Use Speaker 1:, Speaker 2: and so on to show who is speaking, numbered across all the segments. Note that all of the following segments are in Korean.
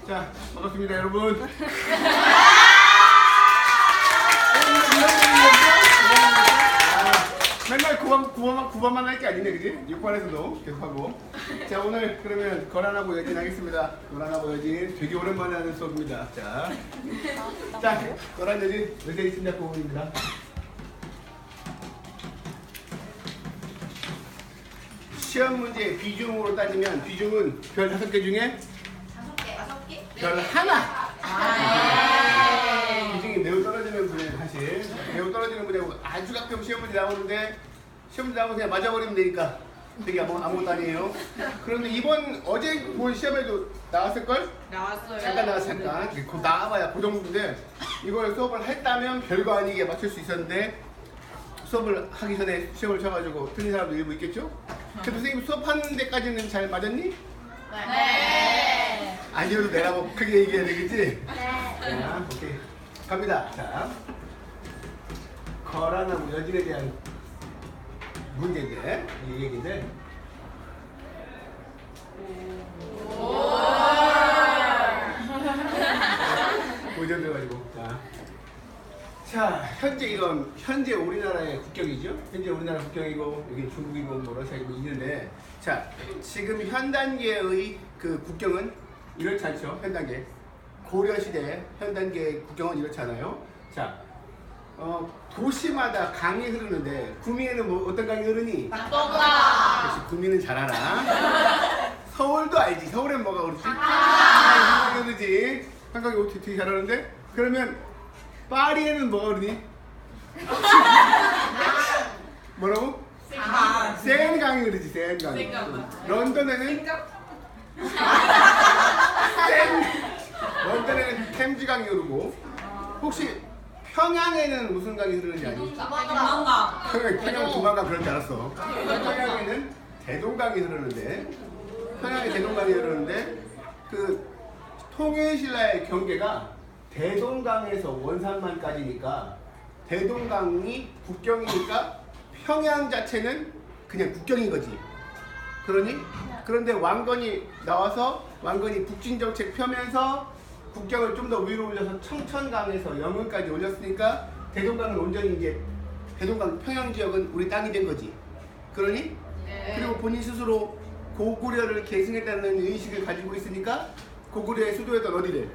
Speaker 1: 자, 반갑습니다, 여러분. 맨날 9번만 할 게 아니네, 그지? 6번에서도 계속하고. 자, 오늘 그러면 거란하고 여진 하겠습니다. 거란하고 여진 되게 오랜만에 하는 수업입니다. 자, 거란 여진 외세이 심리학 부분입니다. 시험 문제 비중으로 따지면 비중은 별 5개 중에
Speaker 2: 5개?
Speaker 1: 별 하나. 비중이 매우 떨어지는 분야예요, 사실. 매우 떨어지는 분야고 아주 가끔 시험 문제 나오는데 시험 문제 나오면 그냥 맞아버리면 되니까 되게 아무것도 아니에요. 그런데 어제 본 시험에도 나왔을걸?
Speaker 2: 나왔어요.
Speaker 1: 잠깐 나왔어, 잠깐. 곧 나와봐야 그 정도인데 이걸 수업을 했다면 별거 아니게 맞출 수 있었는데 수업을 하기 전에 시험을 쳐가지고 틀린 사람도 일부 있겠죠? 근데 선생님 수업하는 데까지는 잘 맞았니?
Speaker 2: 네.
Speaker 1: 아니어도 내라고 크게 얘기해야 되겠지?
Speaker 2: 네.
Speaker 1: 자, 오케이. 갑니다. 자, 거란하고 여진에 대한 문제인데, 이 얘기인데. 고전 들어가지고. 자, 현재 우리나라의 국경이죠? 현재 우리나라 국경이고, 여기 중국이고, 뭐 러시아이고 있는데, 자, 지금 현 단계의 그 국경은 이렇지 않죠? 현 단계. 고려시대 현 단계 국경은 이렇지 않아요? 자, 도시마다 강이 흐르는데, 구미에는 뭐 어떤 강이 흐르니?
Speaker 2: 낙동강.
Speaker 1: 역시 구미는 잘 알아. 서울도 알지. 서울엔 뭐가 흐르지? 한강이 흐르지. 한강이 어떻게 되게 잘 아는데? 그러면 파리에는 뭐가 흐르니? 뭐라고? 센강이 흐르지. 센강이. 런던에는 런던에는 템즈강이 흐르고, 혹시 평양에는 무슨 강이 흐르는지 아니?
Speaker 2: 두만강.
Speaker 1: 평양 두만강 그럴 줄 알았어. 평양에는 대동강이 흐르는데, 평양에 대동강이 흐르는데, 그 통일신라의 경계가 대동강에서 원산만까지니까 대동강이 국경이니까 평양 자체는 그냥 국경인 거지. 그런데 왕건이 나와서 왕건이 북진정책 펴면서 국경을 좀 더 위로 올려서 청천강에서 영흥까지 올렸으니까 대동강은 온전히 이제 대동강 평양 지역은 우리 땅이 된 거지. 그러니?
Speaker 2: 네.
Speaker 1: 그리고 본인 스스로 고구려를 계승했다는 의식을 가지고 있으니까 고구려의 수도였던 어디를?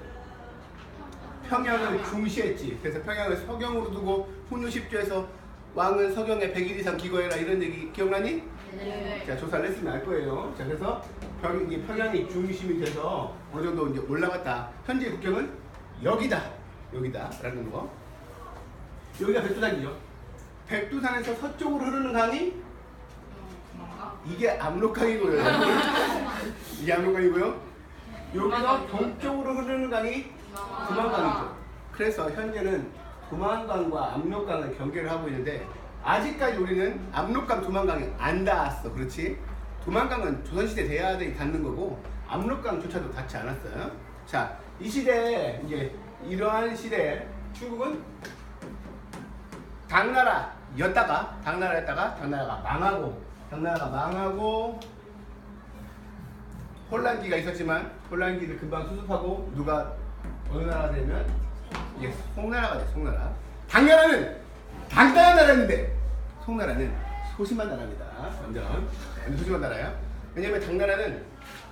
Speaker 1: 평양을 중시했지. 그래서 평양을 서경으로 두고 훈유 10조에서 왕은 서경에 100일 이상 기거해라 이런 얘기 기억나니?
Speaker 2: 네.
Speaker 1: 자, 조사를 했으면 알 거예요. 자, 그래서 이제 평양이 중심이 돼서 어느 정도 이제 올라갔다. 현재 국경은 여기다라는 거. 여기가 백두산이죠. 백두산에서 서쪽으로 흐르는 강이 이게 압록강이고요. 이게 압록강이고요. 여기서 동쪽으로 흐르는 강이 두만강이죠. 그래서 현재는 두만강과 압록강을 경계를 하고 있는데 아직까지 우리는 압록강, 두만강이 안 닿았어. 그렇지? 두만강은 조선시대 돼야 닿는 거고 압록강조차도 닿지 않았어요. 자, 이 시대에 이제 이러한 시대에 중국은 당나라였다가 당나라가 망하고 혼란기가 있었지만 혼란기를 금방 수습하고 누가 어느 나라가 되면 이게 송나라가 돼. 송나라. 당나라는 당당한 나라인데 송나라는 소심한 나라입니다. 완전 소심한 나라야. 왜냐면 당나라는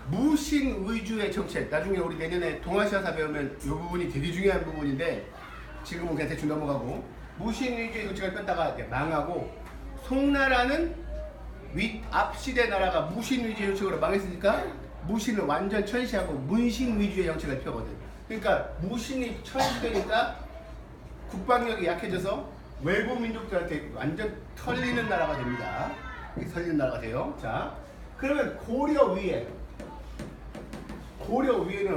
Speaker 1: 무신 위주의 정책. 나중에 우리 내년에 동아시아사 배우면 이 부분이 되게 중요한 부분인데 지금은 그냥 대충 넘어가고 무신 위주의 정책을 폈다가 망하고 송나라는 앞 시대 나라가 무신 위주의 정책으로 망했으니까 무신을 완전 천시하고 문신 위주의 정책을 펴거든. 그러니까 무신이 천시되니까 국방력이 약해져서 외부 민족들한테 완전 털리는 나라가 됩니다. 털리는 나라가 돼요. 자, 그러면 고려 위에는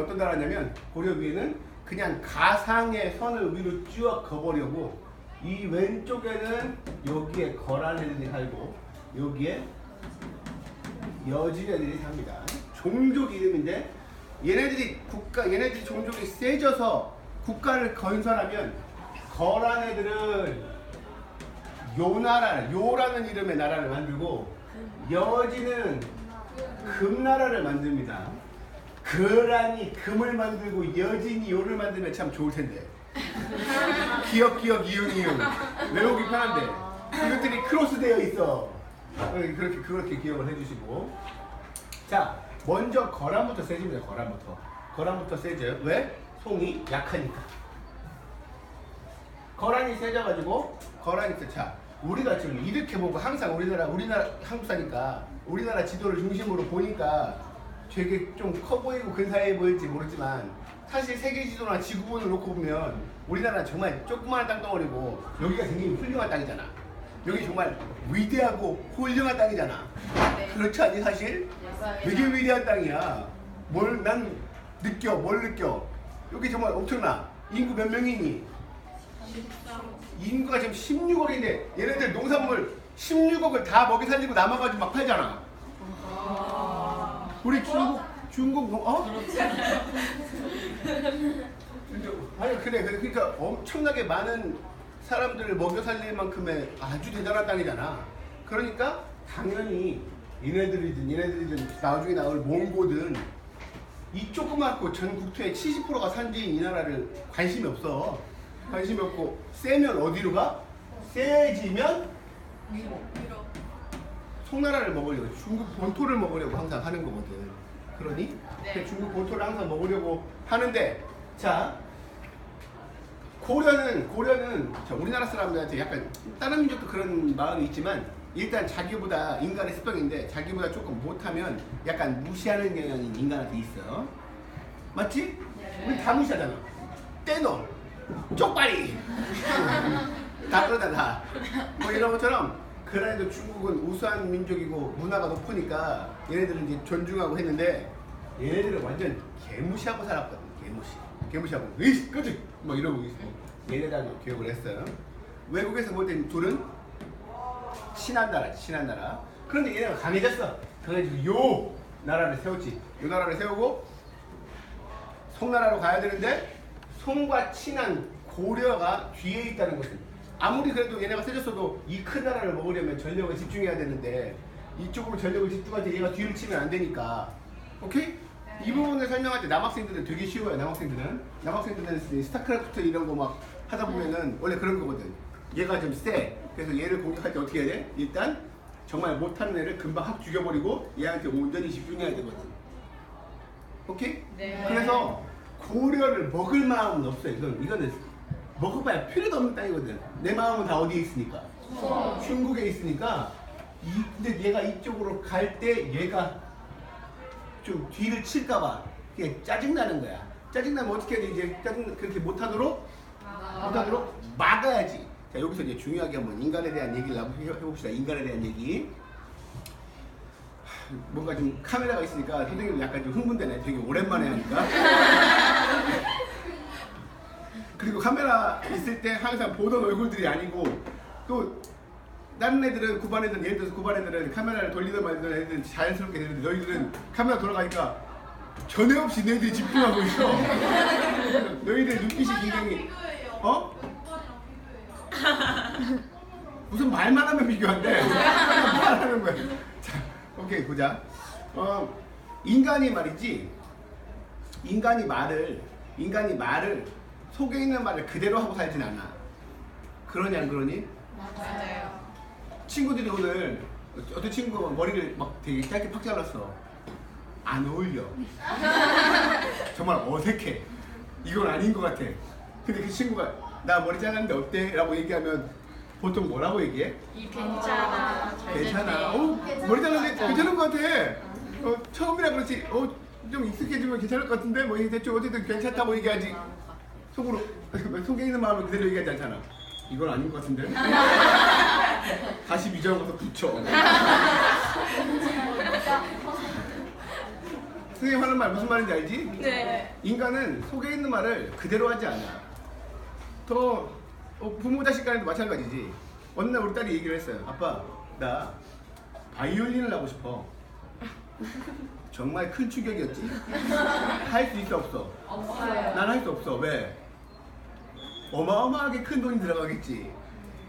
Speaker 1: 어떤 나라냐면 고려 위에는 그냥 가상의 선을 위로 쭉 그어보려고 이 왼쪽에는 여기에 거란 애들이 살고 여기에 여진 애들이 삽니다. 종족 이름인데 얘네들이 종족이 세져서 국가를 건설하면 거란 애들은 요라는 이름의 나라를 만들고 여진은 금나라를 만듭니다. 거란이 금을 만들고 여진이 요를 만들면 참 좋을 텐데. 기억 이응 외우기 편한데 이것들이 크로스되어 있어. 그렇게 기억을 해주시고. 자, 먼저 거란부터 세집니다. 거란부터 세져요. 왜? 송이 약하니까. 거란이 세져가지고 자, 우리가 지금 이렇게 보고 항상 우리나라 한국 사니까 우리나라 지도를 중심으로 보니까 되게 좀 커 보이고 근사해 보일지 모르지만 사실 세계 지도나 지구본을 놓고 보면 우리나라는 정말 조그마한 땅덩어리고 여기가 굉장히 훌륭한 땅이잖아. 여기 정말 위대하고 훌륭한 땅이잖아.
Speaker 2: 네.
Speaker 1: 그렇지 않니 사실? 되게 위대한 땅이야. 뭘 느껴? 여기 정말 엄청나. 인구 몇 명이니? 인구가 지금 16억인데 얘네들 농산물 16억을 다 먹이 살리고 남아가지고 막 팔잖아. 우리 중국 아니 그래 그러니까 엄청나게 많은 사람들을 먹여 살릴 만큼의 아주 대단한 땅이잖아. 그러니까 당연히 얘네들이든 나중에 나올 몽고든 이 조그맣고 전 국토의 70%가 산지인 이 나라를 관심이 없고 세면 어디로 가? 세지면 송나라를 먹으려고 중국 본토를 먹으려고 항상 하는 거거든. 그러니
Speaker 2: 네.
Speaker 1: 중국 본토를 항상 먹으려고 하는데 자 고려는 자, 우리나라 사람들한테 약간 다른 민족도 그런 마음이 있지만 일단 자기보다 인간의 습성인데 자기보다 조금 못하면 약간 무시하는 경향이 인간한테 있어. 맞지?
Speaker 2: 네.
Speaker 1: 우리 다 무시하잖아. 떼놈, 쪽발이 다 그러다 다. 뭐 이런 것처럼 그래도 중국은 우수한 민족이고 문화가 높으니까 얘네들은 이제 존중하고 했는데 얘네들은 완전 개무시하고 살았거든. 개무시하고 으이씨 끄지 뭐 이러고 있어. 얘네들하고 교육을 했어요. 외국에서 볼 땐 둘은 친한 나라. 그런데 얘네가 강해졌어. 그래가지고 요 나라를 세웠지. 요 나라를 세우고 송나라로 가야 되는데 송과 친한 고려가 뒤에 있다는 것은 아무리 그래도 얘네가 세졌어도 이 큰 나라를 먹으려면 전력을 집중해야 되는데 이쪽으로 전력을 집중할 때 얘가 뒤를 치면 안 되니까. 오케이? 이 부분을 설명할 때 남학생들은 되게 쉬워요. 남학생들은 스타크래프트 이런 거 막 하다 보면은 원래 그런 거거든. 얘가 좀 세. 그래서 얘를 공격할 때 어떻게 해야 돼? 일단 정말 못하는 애를 금방 확 죽여버리고 얘한테 온전히 집중해야 되거든. 오케이?
Speaker 2: 네.
Speaker 1: 그래서 고려를 먹을 마음은 없어요. 이거는 먹어봐야 필요도 없는 땅이거든. 내 마음은 다 어디에 있으니까? 중국에 있으니까. 근데 얘가 이쪽으로 갈 때 얘가 좀 뒤를 칠까봐 그냥 짜증나는 거야. 짜증나면 어떻게 해야 돼? 이제 그렇게 못하도록 막아야지. 자, 여기서 이제 중요하게 한번 인간에 대한 얘기를 해봅시다. 인간에 대한 얘기. 뭔가 좀 카메라가 있으니까 선생님은 약간 좀 흥분되네. 되게 오랜만에 하니까. 그리고 카메라 있을 때 항상 보던 얼굴들이 아니고 또 다른 애들은 예를 들어서 9반 애들은 카메라를 돌리든 말든 애들은 자연스럽게 되는데 너희들은 카메라 돌아가니까 전에 없이 너희들이 집중하고 있어. 너희들 눈빛이 굉장히 무슨 말만 하면 비교한대. 말하는 거야. 자, 오케이 보자. 인간이 말을 속에 있는 말을 그대로 하고 살진 않아. 그러니 안 그러니?
Speaker 2: 맞아요.
Speaker 1: 친구들이 오늘 어떤 친구가 머리를 막 되게 짧게 팍 잘랐어. 안 어울려. 정말 어색해. 이건 아닌 것 같아. 근데 그 친구가 나 머리 잘랐는데 어때? 라고 얘기하면 보통 뭐라고 얘기해?
Speaker 2: 괜찮아.
Speaker 1: 괜찮아. 머리 잘랐는데 괜찮은 것 같아. 처음이라 그렇지. 좀 익숙해지면 괜찮을 것 같은데 뭐 대충 어쨌든 괜찮다고 얘기하지. 속으로 속에 있는 마음을 그대로 얘기하지 않잖아. 이건 아닌 것 같은데. 다시 미정해서 붙여. 선생님 하는 말 무슨 말인지 알지?
Speaker 2: 네.
Speaker 1: 인간은 속에 있는 말을 그대로 하지 않아. 부모 자식 간에도 마찬가지지. 어느 날 우리 딸이 얘기를 했어요. 아빠, 나 바이올린을 하고 싶어. 정말 큰 충격이었지. 할 수 있어 없어?
Speaker 2: 없어요.
Speaker 1: 난 할 수 없어. 왜? 어마어마하게 큰 돈이 들어가겠지.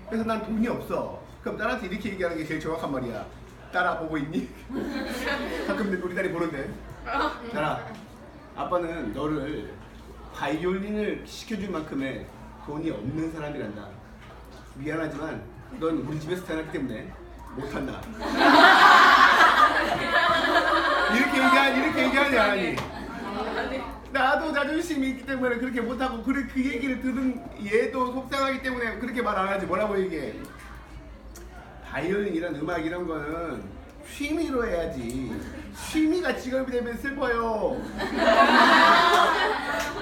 Speaker 1: 그래서 난 돈이 없어. 그럼 딸한테 이렇게 얘기하는 게 제일 정확한 말이야. 딸아 보고 있니? 가끔 우리 딸이 보는데. 딸아 아빠는 너를 바이올린을 시켜줄 만큼의 돈이 없는 사람이란다. 미안하지만 넌 우리 집에서 태어났기 때문에 못한다. 이렇게 얘기하니 안 하니? 나도 자존심이 있기 때문에 그렇게 못하고 그 얘기를 들은 얘도 속상하기 때문에 그렇게 말 안 하지. 뭐라고 얘기해? 바이올린 이런 음악 이런 거는 취미로 해야지. 취미가 직업이 되면 슬퍼요.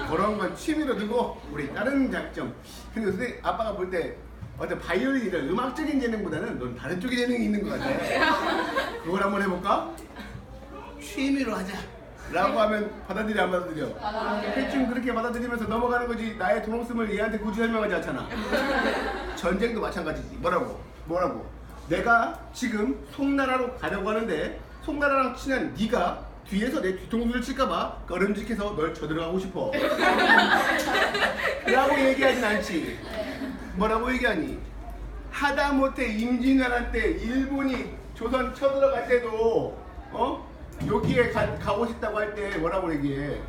Speaker 1: 그런 건 취미로 두고 우리 다른 장점. 근데 선생님 아빠가 볼 때 어떤 바이올린 이런 음악적인 재능보다는 넌 다른 쪽의 재능이 있는 것 같아. 그걸 한번 해볼까? 취미로 하자 라고 하면 받아들여 안 받아들여? 대충 그렇게 받아들이면서 넘어가는 거지. 나의 돈 없음을 얘한테 굳이 설명하지 않잖아. 전쟁도 마찬가지지. 뭐라고? 내가 지금 송나라로 가려고 하는데 송나라랑 친한 네가 뒤에서 내 뒤통수를 칠까봐 꺼름직해서 널 쳐들어가고 싶어 라고 얘기하진 않지. 뭐라고 얘기하니? 하다못해 임진왜란 때 일본이 조선 쳐들어갈 때도 여기에 가고 싶다고 할 때 뭐라고 얘기해?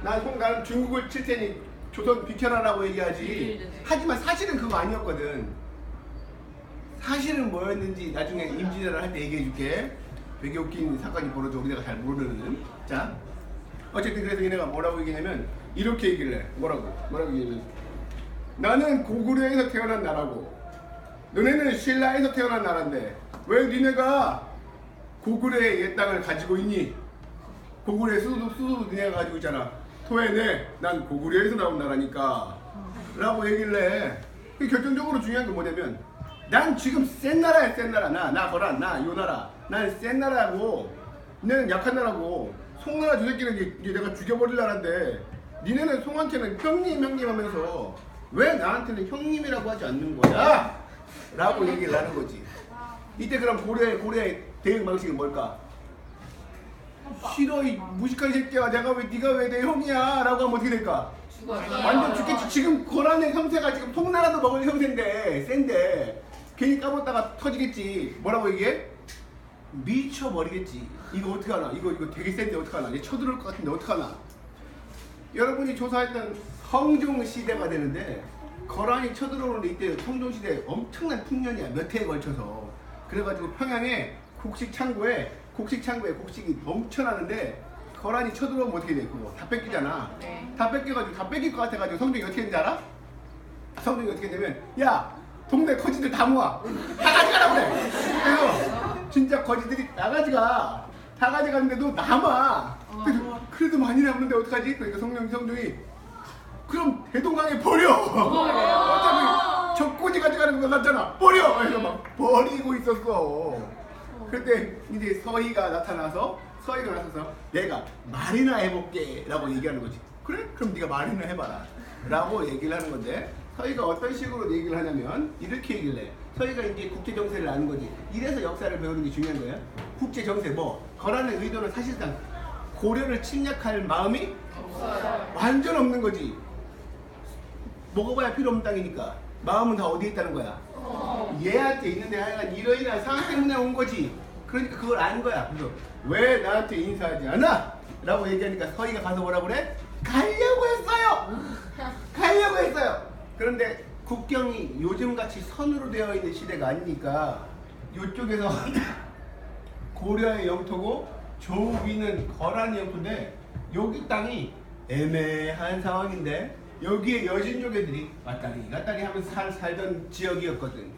Speaker 1: 난 중국을 칠 테니 조선 비켜라라고 얘기하지. 하지만 사실은 그거 아니었거든. 사실은 뭐였는지 나중에 임진왜란 할 때 얘기해 줄게. 되게 웃긴 사건이 벌어져. 우리가 잘 모르는. 자, 어쨌든 그래서 얘네가 뭐라고 얘기냐면 이렇게 얘기를 해. 뭐라고 얘기냐면 나는 고구려에서 태어난 나라고 너네는 신라에서 태어난 나라인데 왜 니네가 고구려의 옛 땅을 가지고 있니? 고구려의 수도도 니네가 가지고 있잖아. 토해내. 난 고구려에서 나온 나라니까 라고 얘기를 해. 결정적으로 중요한 건 뭐냐면 난 지금 센 나라야. 센 나라. 나 요 나라. 난 센 나라고 니네는 약한 나라고. 송나라 저 새끼는 이제 내가 죽여버릴 나라인데 니네는 송한테는 형님 하면서 왜 나한테는 형님이라고 하지 않는 거야? 라고 얘기를 하는 거지. 이때 그럼 고려의 대응 방식은 뭘까? 싫어 이 무식한 새끼야. 네가 왜 내 형이야? 라고 하면 어떻게 될까? 완전 죽겠지. 지금 고란의 형세가 지금 송나라도 먹을 형세인데 센데 괜히 까먹다가 터지겠지. 뭐라고 얘기해? 미쳐버리겠지. 이거 어떡하나? 이거 되게 센데 어떡하나? 얘 쳐들어올 것 같은데 어떡하나? 여러분이 조사했던 성종시대가 되는데 거란이 쳐들어오는데 이때 성종시대 엄청난 풍년이야. 몇 해에 걸쳐서. 그래가지고 평양에 곡식 창고에 곡식이 넘쳐나는데 거란이 쳐들어오면 어떻게 돼? 그거 다 뺏기잖아.
Speaker 2: 네.
Speaker 1: 다 뺏겨가지고 다 뺏길 것 같아가지고 성종이 어떻게 되는지 알아? 성종이 어떻게 되면 야 동네 거지들 다 모아 다 가져가라고 그래. 그래서 진짜 거지들이 다 가져가는데도 남아. 그래도 많이 남는데 어떡하지? 그러니까 성종이 그럼 대동강에 버려. 어차피 적군이 가져가는 거 같잖아. 버려. 그래서 막 버리고 있었어. 그때 이제 서희가 나타나서 내가 말이나 해볼게 라고 얘기하는 거지. 그래? 그럼 네가 말이나 해봐라 라고 얘기를 하는 건데 서희가 어떤 식으로 얘기를 하냐면 이렇게 얘기를 해. 서희가 이제 국제정세를 아는 거지. 이래서 역사를 배우는 게 중요한 거야. 국제정세 거란의 의도는 사실상 고려를 침략할 마음이 완전 없는 거지. 먹어봐야 필요 없는 땅이니까 마음은 다 어디에 있다는 거야? 얘한테 있는데 하여간 이러이러한 상황 때문에 온 거지. 그러니까 그걸 아는 거야. 그래서 왜 나한테 인사하지 않아? 라고 얘기하니까 서희가 가서 뭐라 그래? 가려고 했어요. 그런데 국경이 요즘같이 선으로 되어 있는 시대가 아니니까 이쪽에서 고려의 영토고 저 위는 거란의 영토인데 여기 땅이 애매한 상황인데 여기에 여진족애들이 왔다리 갔다리 하면서 살던 지역이었거든.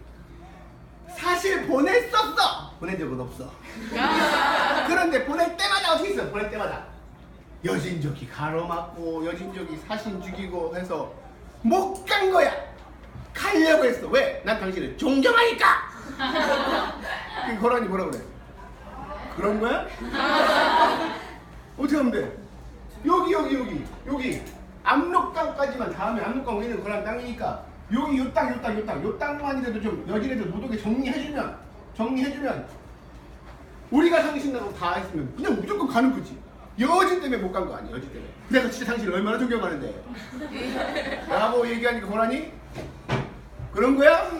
Speaker 1: 사실 보낸 적은 없어. 그런데 보낼 때마다 어떻게 있어? 보낼 때마다 여진족이 가로막고 여진족이 사신 죽이고 해서 못 간 거야. 가려고 했어. 왜? 난 당신을 존경하니까. 그 거란이 뭐라 그래? 그런 거야? 어떻게 하면 돼? 여기 압록강까지만 닿으면 압록강 우리는 거란 땅이니까 여기 요 땅만이라도 좀 여진애들 못 오게 정리해주면 우리가 당신하고 다 했으면 그냥 무조건 가는 거지. 여진 때문에 못 간 거 아니야. 여진 때문에. 내가 진짜 당신을 얼마나 존경하는데 라고 얘기하니까 고란이 그런 거야?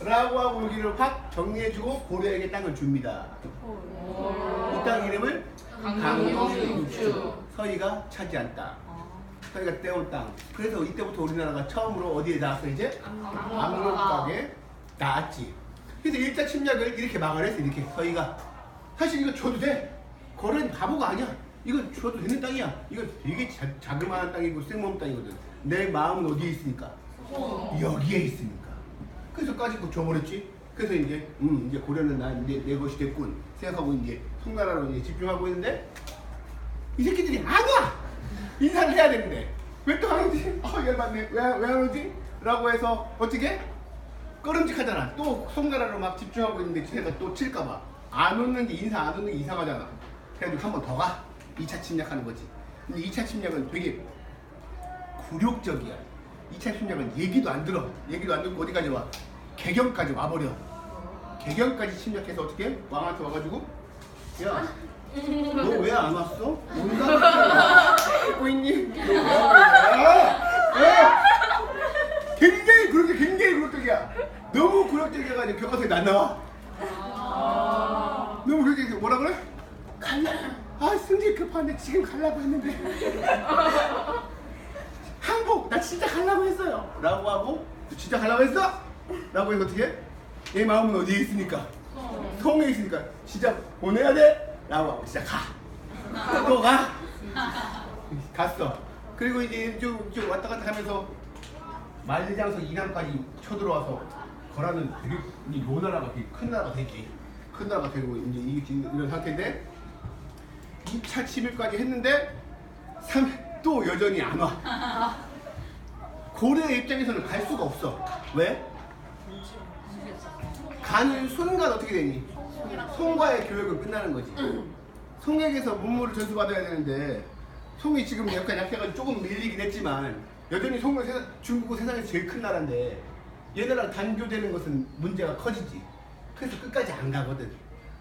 Speaker 1: 라고 하고 여기를 확 정리해주고 고려에게 땅을 줍니다. 이 땅 이름을
Speaker 2: 강동육 육주.
Speaker 1: 서희가 차지한 땅. 서희가 떼온 땅. 그래서 이때부터 우리나라가 처음으로 어디에 나왔어 이제? 압록강에 나왔지. 그래서 1차 침략을 이렇게 막을 했어. 이렇게 서희가. 사실 이거 줘도 돼. 거는 바보가 아니야. 이거 줘도 되는 땅이야. 이거 되게 자그마한 땅이고 쓸모없는 땅이거든. 내 마음은 어디에 있으니까? 여기에 있으니까. 그래서 까짓거 줘버렸지. 그래서 이제 고려는 이제 내 것이 됐군 생각하고 이제 송나라로 이제 집중하고 있는데 이 새끼들이 안 와! 인사를 해야 되는데 왜 또 안 오지? 열받네. 왜 안 오지? 라고 해서 어떻게? 꺼름직하잖아. 또 송나라로 막 집중하고 있는데 쟤가 또 칠까봐 안 오는 게 인사 안 오는 게 이상하잖아. 그래가지고 한 번 더 가. 2차 침략하는 거지. 근데 2차 침략은 되게 굴욕적이야. 2차 침략은 얘기도 안 들어. 얘기도 안 듣고 어디까지 와? 개경까지 와버려. 개경까지 침략해서 어떻게? 왕한테 와가지고 야, 너 왜 안 왔어? 온다? 듣고 있니? 너 왜 안 왔냐? 왜? 굉장히 굴욕적이야. 너무 굴욕적이어가지고 교과서에 안 나와. 너무 굴욕적이야. 뭐라 그래? 갈라. 승질 급한데 지금 가려고 했는데 항복 나 진짜 가려고 했어요 라고 하고 진짜 가려고 했어? 라고 해서 어떻게? 내 마음은 어디에 있으니까? 성에 있으니까 진짜 보내야 돼? 라고 하고 진짜 가. 또 가. 갔어. 그리고 이제 좀 왔다 갔다 하면서 만리장성 이남까지 쳐들어와서 거라는 되게 이 노나라가 되게 큰 나라가 되지. 큰 나라가 되고 이제 이런 상태인데 2차 침입까지 했는데 또 여전히 안 와. 고려 입장에서는 갈 수가 없어. 왜? 가는 순간 어떻게 되니? 송과의 교육은 끝나는 거지. 송에게서 문물을 전수받아야 되는데 송이 지금 약간 약해가지고 조금 밀리긴 했지만 여전히 송은 중국은 세상에서 제일 큰 나라인데 얘네랑 단교되는 것은 문제가 커지지. 그래서 끝까지 안 가거든.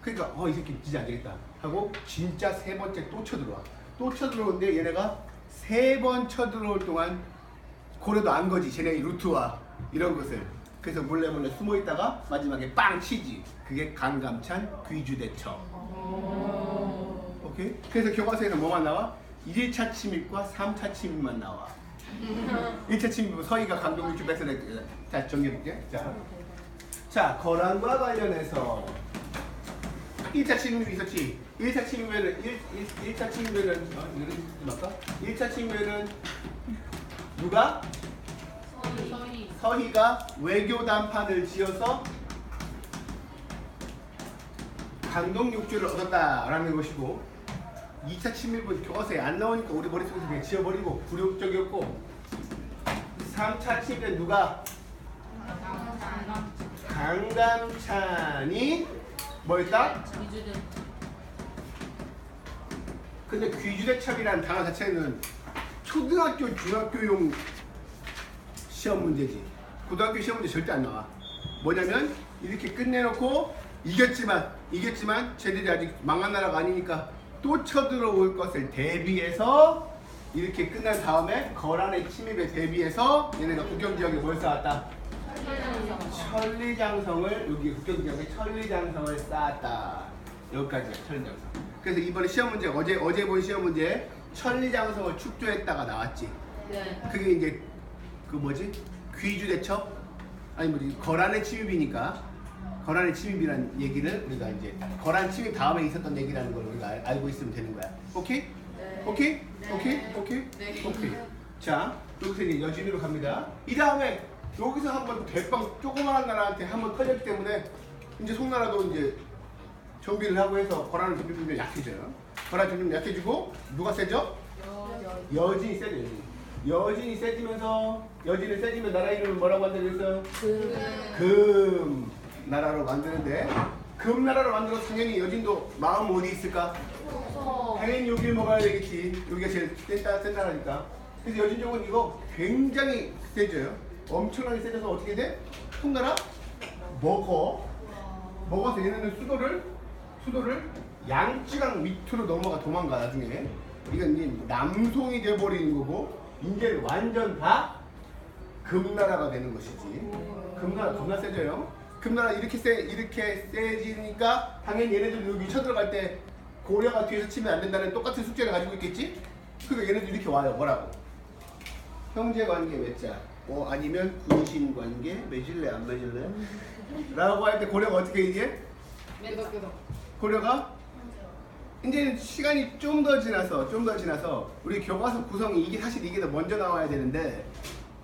Speaker 1: 그러니까 이 새끼 진짜 안 되겠다 하고 진짜 세 번째 또 쳐들어와. 또 쳐들어오는데 얘네가 세 번 쳐들어올 동안 고려도 안 거지. 쟤네 루트와 이런 것을. 그래서 몰래 숨어 있다가 마지막에 빵 치지. 그게 강감찬 귀주대첩. 오케이? 그래서 교과서에는 뭐만 나와? 1차 침입과 3차 침입만 나와. 1차 침입은 서희가 강동육주 뺏어냈거든. 자, 정리해볼게. 자, 거란과 관련해서 1차 침입이 있었지. 1차 침입에는 1차 침입에는 맞까? 1차 침입에는 누가? 서희가 외교 단판을 지어서 강동육주를 얻었다라는 것이고 2차 침입은 교과서에 안 나오니까 우리 머릿속에서 그냥 지워버리고 굴욕적이었고 3차 침입은 누가? 강감찬이 뭐였다? 근데 귀주대첩이라는 단어 자체는 초등학교, 중학교용 시험 문제지. 고등학교 시험 문제 절대 안 나와. 뭐냐면 이렇게 끝내놓고 이겼지만 쟤들이 아직 망한 나라가 아니니까 또 쳐들어올 것을 대비해서 이렇게 끝난 다음에 거란의 침입에 대비해서 얘네가 국경지역에 뭘 쌓았다? 천리장성을 여기 국경지역에 천리장성을 쌓았다. 여기까지야 천리장성. 그래서 이번에 시험 문제 어제 본 시험 문제 천리장성을 축조했다가 나왔지.
Speaker 2: 네.
Speaker 1: 그게 이제 그 뭐지? 귀주대첩? 아니 뭐지? 거란의 침입이니까 거란의 침입이라는 얘기를 우리가 이제 거란 침입 다음에 있었던 얘기라는 걸 우리가 알고 있으면 되는 거야. 오케이?
Speaker 2: 네.
Speaker 1: 오케이?
Speaker 2: 네.
Speaker 1: 오케이? 오케이?
Speaker 2: 네.
Speaker 1: 오케이. 자, 여기서 이제 여진으로 갑니다. 이 다음에 여기서 한번 대빵 조그마한 나라한테 한번 터졌기 때문에 이제 송나라도 이제 정비를 하고 해서 거란을 점점 약해져요. 거란 점점 약해지고 누가 세져? 여진이 세져. 여진이 세지면서 여진이 세지면 나라 이름을 뭐라고 한다고 했어? 금 나라로 만드는데 금 나라로 만들어서 당연히 여진도 마음 어디 있을까? 당연히 여기를 먹어야 되겠지. 여기가 제일 센 나라니까. 그래서 여진족은 이거 굉장히 세져요. 엄청나게 세져서 어떻게 돼? 송나라 먹어서 얘네는 수도를 양쯔강 밑으로 도망가 나중에. 이건 이제 남송이 돼버리는 거고 이제 완전 다 금나라가 되는 것이지. 금나라 겁나 세져요. 금나라 이렇게 세지니까 당연히 얘네들 여기 쳐들어갈 때 고려가 뒤에서 치면 안 된다는 똑같은 숙제를 가지고 있겠지? 그러니까 얘네도 이렇게 와요. 뭐라고? 형제관계 맺자. 아니면 군신관계 맺을래 안 맺을래? 라고 할 때 고려가 어떻게 이게?
Speaker 2: 끄덕끄덕.
Speaker 1: 고려가 이제 시간이 좀 더 지나서 우리 교과서 구성이 이게 사실 이게 더 먼저 나와야 되는데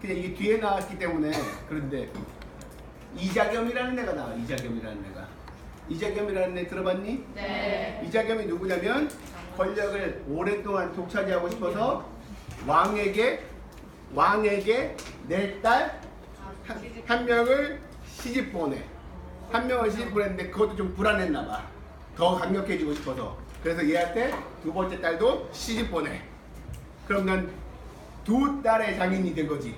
Speaker 1: 그냥 이게 뒤에 나왔기 때문에 그런데 이자겸이라는 애가 나와. 이자겸이라는 애 들어봤니?
Speaker 2: 네.
Speaker 1: 이자겸이 누구냐면 권력을 오랫동안 독차지하고 싶어서 왕에게 내 딸 한 명을 시집 보내. 한 명을 시집 보냈는데 그것도 좀 불안했나 봐. 더 강력해지고 싶어서. 그래서 얘한테 두 번째 딸도 시집 보내. 그럼 난 두 딸의 장인이 된 거지.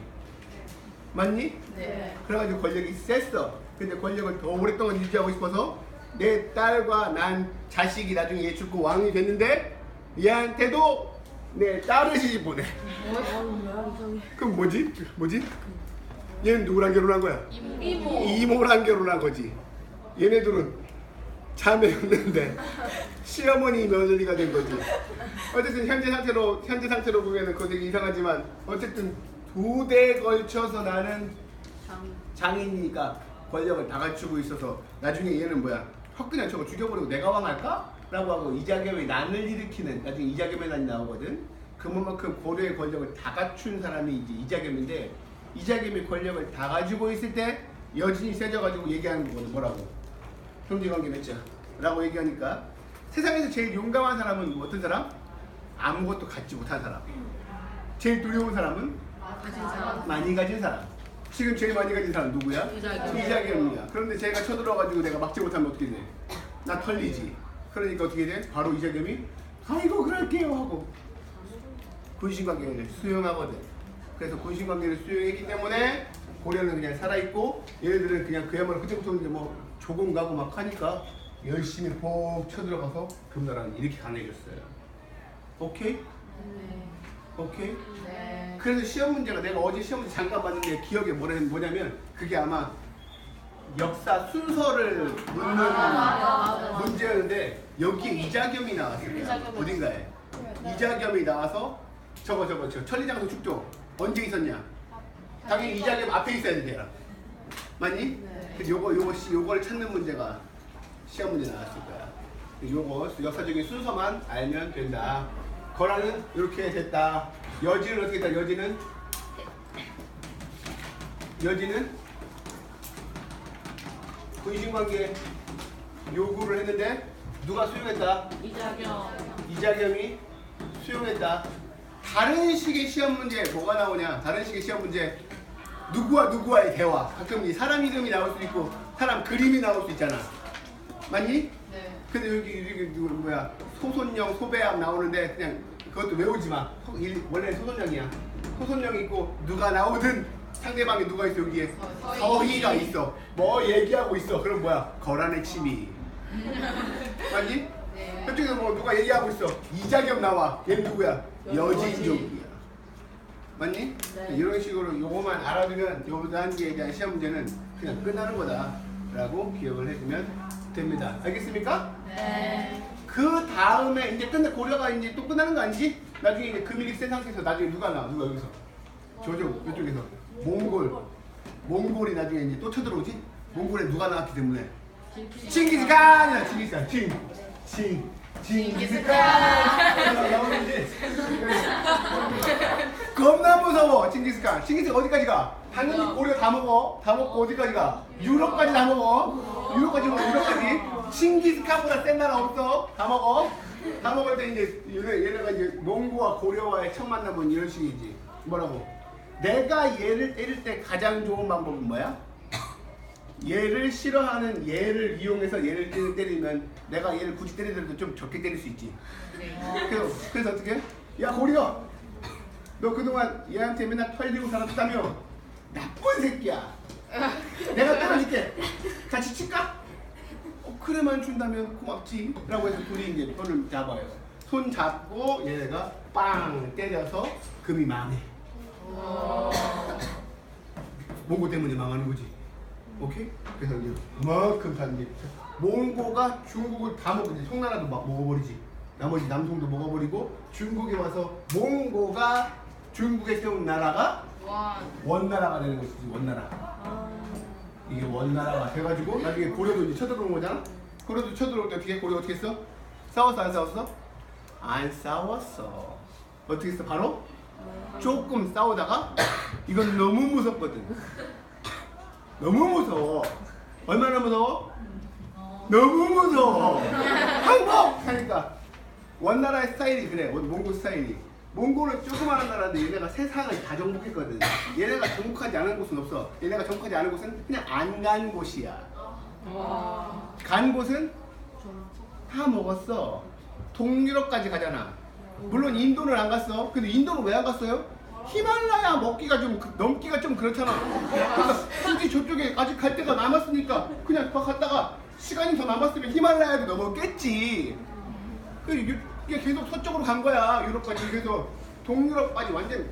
Speaker 1: 맞니?
Speaker 2: 네.
Speaker 1: 그래가지고 권력이 셌어. 근데 권력을 더 오랫동안 유지하고 싶어서 내 딸과 난 자식이 나중에 얘 죽고 왕이 됐는데 얘한테도 내 딸을 시집 보내. 그럼 뭐지? 얘는 누구랑 결혼한 거야?
Speaker 2: 이모.
Speaker 1: 이모랑 결혼한 거지. 얘네들은 자매였는데 시어머니 며느리가 된 거지. 어쨌든 현재 상태로 보면은 그거 되게 이상하지만 어쨌든 두 대에 걸쳐서 나는 장인이니까 권력을 다 갖추고 있어서 나중에 얘는 뭐야? 그냥 저거 죽여버리고 내가 왕할까? 라고 하고 이자겸의 난을 일으키는 나중에 이자겸의 난이 나오거든. 그만큼 고려의 권력을 다 갖춘 사람이 이제 이자겸인데 이자겸이 권력을 다 가지고 있을 때 여진이 세져가지고 얘기하는 거거든. 뭐라고? 형제관계 맺자 라고 얘기하니까 세상에서 제일 용감한 사람은 어떤 사람? 아무것도 갖지 못한 사람. 제일 두려운 사람은?
Speaker 2: 가진 사람.
Speaker 1: 많이 가진 사람. 지금 제일 많이 가진 사람 누구야? 이자겸이야. 그런데 제가 쳐들어가지고 내가 막지 못하면 어떻게 돼? 나 털리지. 그러니까 어떻게 돼? 바로 이자겸이 아이고 그럴게요 하고 군신관계를 수용하거든. 그래서 군신관계를 수용했기 때문에 고려는 그냥 살아있고 얘네들은 그냥 그야말로 그때부터 이제 뭐 조공 가고 막 하니까 열심히 폭 쳐들어가서 금나라는 이렇게 강해졌어요. 오케이?
Speaker 2: 네.
Speaker 1: 오케이?
Speaker 2: 네.
Speaker 1: 그래서 시험 문제가 내가 어제 시험 문제 잠깐 봤는데 기억에 뭐냐면 그게 아마 역사 순서를 묻는
Speaker 2: 맞아.
Speaker 1: 문제였는데 여기에 이자겸이 나왔을 거야. 어딘가에 이자겸이 나와서 저거 천리장성 축조 언제 있었냐? 당연히 이자겸 앞에 있어야 되잖아. 맞니?
Speaker 2: 네.
Speaker 1: 그래서 요거를 찾는 문제가 시험 문제 나왔을 거야. 요거 역사적인 순서만 알면 된다. 거라는 이렇게 됐다. 여진은 어떻게 됐다? 여진은 군신관계 요구를 했는데 누가 수용했다? 이자겸이 수용했다. 다른 식의 시험 문제 뭐가 나오냐? 다른 식의 시험 문제 누구와 누구와의 대화. 가끔 이 사람 이름이 나올 수 있고 사람 그림이 나올 수 있잖아. 맞니?
Speaker 2: 네.
Speaker 1: 근데 여기 뭐야 소손령 소배암 나오는데 그냥 그것도 외우지 마. 원래 소손령이야. 소손령 있고 누가 나오든 상대방에 누가 있어 여기에 서희가 있어. 뭐 얘기하고 있어. 그럼 뭐야 거란의 침이. 맞니?
Speaker 2: 네.
Speaker 1: 저쪽에서 뭐 누가 얘기하고 있어. 이자겸 나와. 얘는 누구야? 여진족이야. 맞니?
Speaker 2: 네.
Speaker 1: 이런 식으로 요거만 알아두면 요 단계에 대한 시험 문제는 그냥 끝나는 거다라고 기억을 해두면 됩니다. 알겠습니까?
Speaker 2: 네.
Speaker 1: 그 다음에 이제 고려가 이제 또 끝나는 거 아니지? 나중에 이제 금일이 센 상태에서 나중에 누가 나와? 누가 여기서? 이쪽에서 몽골이 나중에 이제 또 쳐들어오지? 몽골에 누가 나왔기 때문에 칭기스칸이야. 칭기스칸 나오는지 겁나 무서워. 칭기스칸 어디까지 가? 당연히 고려 다 먹고 어디까지 가? 유럽까지 다 먹어. 유럽까지. 칭기스칸보다 센 나라 없어. 다 먹을 때 이제 얘네가 이제 몽고와 고려와의 첫 만남은 이런 식이지. 뭐라고? 내가 얘를 때릴 때 가장 좋은 방법은 뭐야? 얘를 싫어하는 얘를 이용해서 얘를 때리면 내가 얘를 굳이 때리더라도 좀 적게 때릴 수 있지. 그래서 어떻게? 야 고려, 너 그동안 얘한테 맨날 털리고 살았다며? 나쁜 새끼야. 내가 때려줄게. 같이 칠까? 그래만 준다면 고맙지. 라고 해서 둘이 이제 손을 잡아요. 손 잡고 얘네가 빵 때려서 금이 망해. 몽고 때문에 망하는 거지. 오케이? 그래서 이제 그만큼 다 이제 몽고가 중국을 다 먹고 이제 송나라도 막 먹어버리지. 나머지 남송도 먹어버리고 중국에 와서 몽고가 중국에 세운 나라가 원나라가 되는 것이지. 원나라. 이게 원나라가 돼가지고 나중에 고려도 이제 쳐들어온 거잖아. 고려도 쳐들어올 때 어떻게 고려 어떻게 했어? 싸웠어 안 싸웠어? 안 싸웠어. 어떻게 했어? 바로 조금 싸우다가 이건 너무 무섭거든. 너무 무서워. 얼마나 무서워? 너무 무서워. 항복! 하니까 원나라의 스타일이 그래. 몽고 스타일이. 몽골은 조그마한 나라인데 얘네가 세상을 다 정복했거든. 얘네가 정복하지 않은 곳은 없어. 얘네가 정복하지 않은 곳은 그냥 안 간 곳이야. 간 곳은 다 먹었어. 동유럽까지 가잖아. 물론 인도는 안 갔어. 근데 인도는 왜 안 갔어요? 히말라야 먹기가 좀 넘기가 좀 그렇잖아. 그러니까 굳이 저쪽에 아직 갈 데가 남았으니까 그냥 더 갔다가 시간이 더 남았으면 히말라야도 넘었겠지. 이게 계속 서쪽으로 간 거야. 유럽까지. 그래서 동유럽까지 완전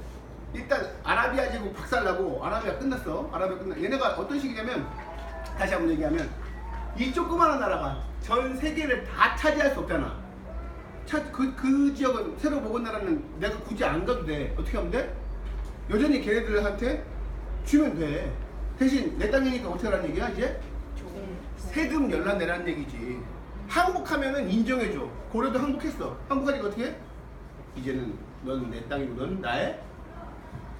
Speaker 1: 일단 아라비아 제국 박살나고 아라비아 끝났어. 아라비아 끝나. 얘네가 어떤 식이냐면 다시 한번 얘기하면 이 조그마한 나라가 전 세계를 다 차지할 수 없잖아. 그 지역은 새로 먹은 나라는 내가 굳이 안 가도 돼. 어떻게 하면 돼? 여전히 걔네들한테 주면 돼. 대신 내 땅이니까 어떻게 하라는 얘기야 이제? 세금 연락내라는 얘기지. 항복하면은 인정해줘. 고려도 항복했어. 항복하니까 어떻게 해? 이제는 넌 내 땅이고 넌 나의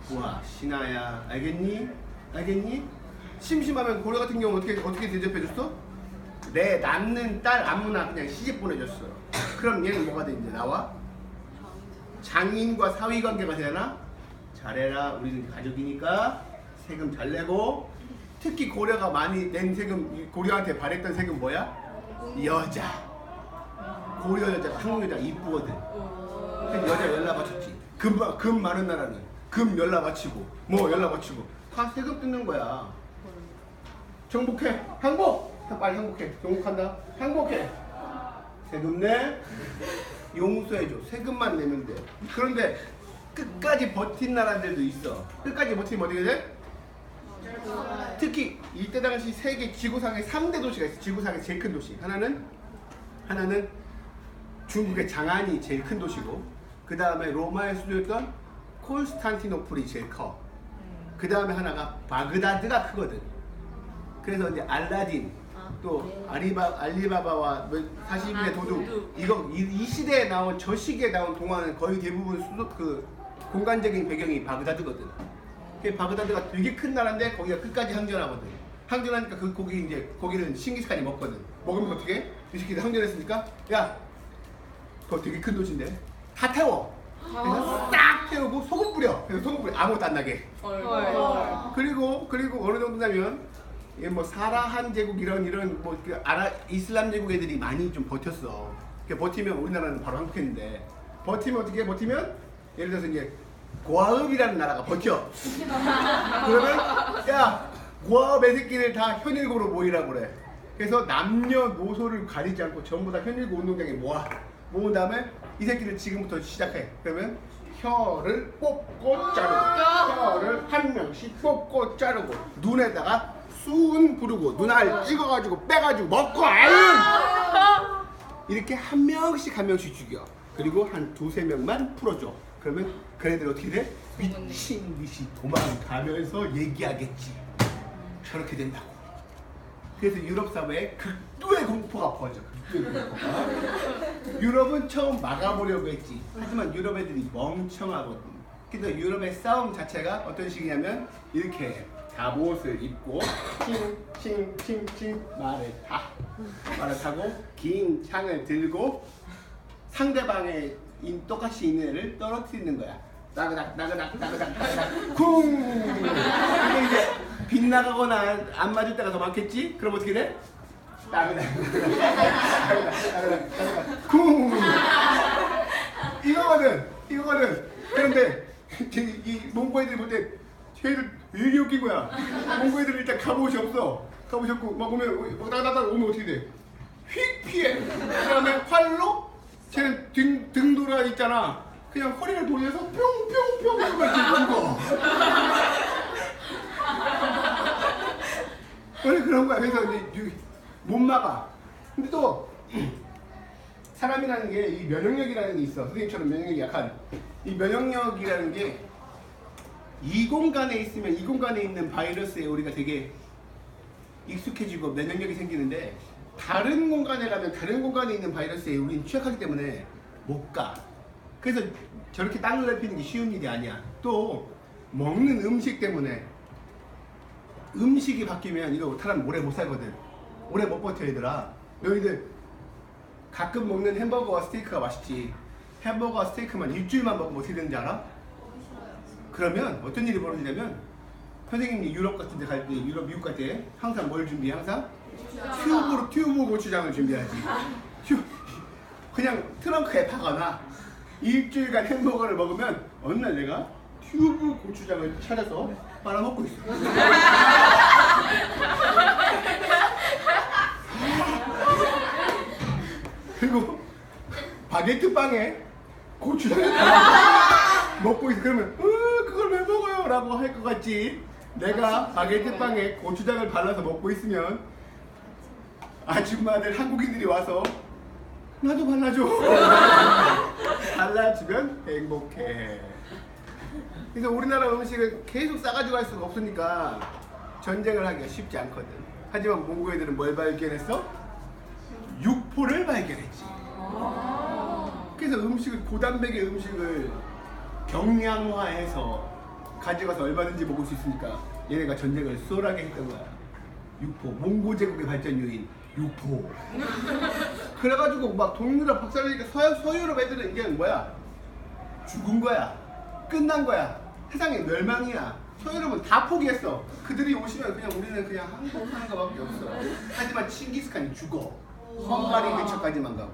Speaker 1: 우와 신하야. 알겠니? 알겠니? 심심하면 고려 같은 경우 어떻게 대접해줬어? 내 남는 딸 아무나 그냥 시집 보내줬어. 그럼 얘는 뭐가 돼 이제 나와? 장인과 사위 관계가 되나? 잘해라. 우리는 가족이니까 세금 잘 내고. 특히 고려가 많이 낸 세금, 고려한테 바랬던 세금 뭐야? 여자. 고려 여자가 한국 여자가 이쁘거든. 근데 여자 연락 바쳤지. 금 많은 나라는 금 연락 바치고 뭐 연락 바치고 다 세금 뜯는 거야. 정복해. 항복. 빨리 항복해. 정복한다. 항복해. 세금 내. 용서해줘. 세금만 내면 돼. 그런데 끝까지 버틴 나라들도 있어. 끝까지 버티면 어떻게 돼? 특히 이때 당시 세계 지구상의 3대 도시가 있어. 지구상의 제일 큰 도시. 하나는 중국의 장안이 제일 큰 도시고, 그 다음에 로마의 수도였던 콘스탄티노플이 제일 커. 그 다음에 하나가 바그다드가 크거든. 그래서 이제 알라딘, 또 알리바바와 40일의 도둑, 이 시대에 나온 저 시기에 나온 동화는 거의 대부분 공간적인 배경이 바그다드거든. 바그다드가 되게 큰 나라인데 거기가 끝까지 항전하거든. 항전하니까 거기는 싱기스칸이 먹거든. 먹으면 어떻게 해? 이 새끼들 항전했으니까 야, 그거 되게 큰 도시인데 다 태워. 그래서 싹 태우고 소금 뿌려. 그래서 소금 뿌려. 아무것도 안 나게. 그리고 어느 정도냐면 뭐 사라한 제국 이런 뭐 이슬람 제국 애들이 많이 좀 버텼어. 버티면 우리나라는 바로 항복했는데, 버티면 어떻게 해? 버티면 예를 들어서 이제 고아읍이라는 나라가 버텨. 그러면 야, 고아읍 애새끼를 다 현일고로 모이라고 그래. 그래서 남녀노소를 가리지 않고 전부 다 현일고 운동장에 모은 다음에 이 새끼를 지금부터 시작해. 그러면 혀를 뽑고 자르고, 혀를 한 명씩 뽑고 자르고, 눈에다가 수은 부르고, 눈알 찍어가지고 빼가지고 먹고 이렇게 한 명씩 죽여. 그리고 한 2-3명만 풀어줘. 그러면 그네들 어떻게 돼? 미친 듯이 도망가면서 얘기하겠지. 저렇게 된다고. 그래서 유럽 사회에 극도의 공포가 퍼져. 유럽은 처음 막아보려고 했지. 하지만 유럽 애들이 멍청하거든. 그래서 유럽의 싸움 자체가 어떤 식이냐면 이렇게 갑옷을 입고 칭칭칭칭 말을 타고 긴 창을 들고 상대방의 똑같이 있는 애를 떨어뜨리는 거야. 나그닥 쿵. 근데 이제 빗나가거나 안 맞을 때가 더 많겠지? 그럼 어떻게 돼? 나그닥 쿵. 이거거든. 그런데 이 몽고 애들이 볼 때 쟤들 되게 웃긴 거야. 몽고 애들은 일단 갑옷이 없어. 갑옷이 없고 막 오면 나가다가 오면 어떻게 돼? 휙 피해. 그다음에 활로 쟤는 등 돌아 있잖아. 그냥 허리를 돌려서 뿅뿅뿅 이렇게 죽어. 원래 그런 거야. 그래서 이제 못 막아. 근데 또 사람이라는 게 이 면역력이라는 게 있어. 선생님처럼 면역력이 약한 이 면역력이라는 게 이 공간에 있으면 이 공간에 있는 바이러스에 우리가 되게 익숙해지고 면역력이 생기는데 다른 공간에 가면 다른 공간에 있는 바이러스에 우리는 취약하기 때문에 못 가. 그래서 저렇게 땅을 넓히는 게 쉬운 일이 아니야. 또 먹는 음식 때문에 음식이 바뀌면 이거 사람 오래 못 살거든. 오래 못 버텨 얘들아. 너희들 가끔 먹는 햄버거와 스테이크가 맛있지. 햄버거와 스테이크만 일주일만 먹으면 어떻게 되는지 알아? 그러면 어떤 일이 벌어지냐면 선생님이 유럽 같은 데 갈 때, 유럽 미국 갈 때 항상 뭘 준비해? 항상 튜브 고추장을 준비하지. 그냥 트렁크에 박아놔. 일주일간 햄버거를 먹으면 어느 날 내가 튜브 고추장을 찾아서 빨아먹고 있어. 그리고 바게트 빵에 고추장을 먹고 있어. 그러면 그걸 왜 먹어요? 라고 할 것 같지. 내가 바게트 빵에 고추장을 발라서 먹고 있으면 아줌마들 한국인들이 와서 나도 발라줘. 발라주면 행복해. 그래서 우리나라 음식을 계속 싸가지고 갈 수가 없으니까 전쟁을 하기가 쉽지 않거든. 하지만 몽고 애들은 뭘 발견했어? 육포를 발견했지. 그래서 음식을, 고단백의 음식을 경량화해서 가져가서 얼마든지 먹을 수 있으니까 얘네가 전쟁을 수월하게 했던 거야. 육포, 몽고 제국의 발전 요인 육포. 그래가지고 막 동유럽 박살내니까 서유럽 애들은 이게 뭐야? 죽은 거야. 끝난 거야. 세상에 멸망이야. 서유럽은 다 포기했어. 그들이 오시면 그냥 우리는 그냥 한국 하는 거밖에 없어. 하지만 칭기스칸이 죽어. 헝가리 근처까지만 가고.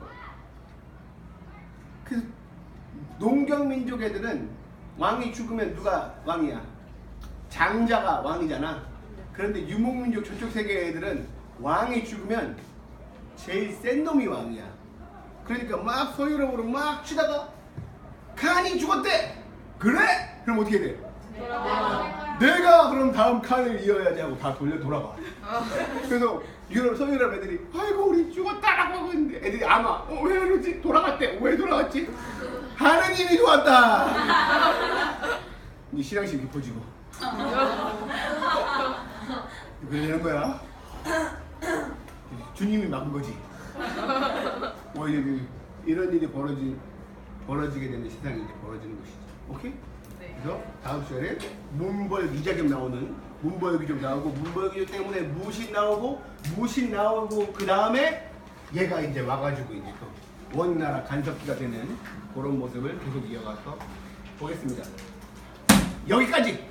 Speaker 1: 그래서 농경민족 애들은 왕이 죽으면 누가 왕이야? 장자가 왕이잖아. 그런데 유목민족 저쪽 세계 애들은 왕이 죽으면 제일 센 놈이 왕이야. 그러니까 막 서유럽으로 막 치다가 칸이 죽었대. 그래? 그럼 어떻게 돼? 내가 그럼 다음 칸을 이어야지 하고 다 돌아가. 그래서 서유럽 애들이 아이고 우리 죽었다라고 하고 있는데 애들이 아마 왜 그러지? 돌아갔대. 왜 돌아갔지? 하느님이 도왔다. 네 신앙심 깊어지고 그러는 거야. 주님이 막은 거지. 이런 일이 벌어지게 되는 세상이 이제 벌어지는 것이지. 오케이?
Speaker 2: 네.
Speaker 1: 그래서 다음 시간에 문벌기자겸 나오는 문벌기 좀 나오고 문벌기 때문에 무신 나오고 그 다음에 얘가 이제 와가지고 이제 또 원나라 간섭기가 되는 그런 모습을 계속 이어가서 보겠습니다. 여기까지.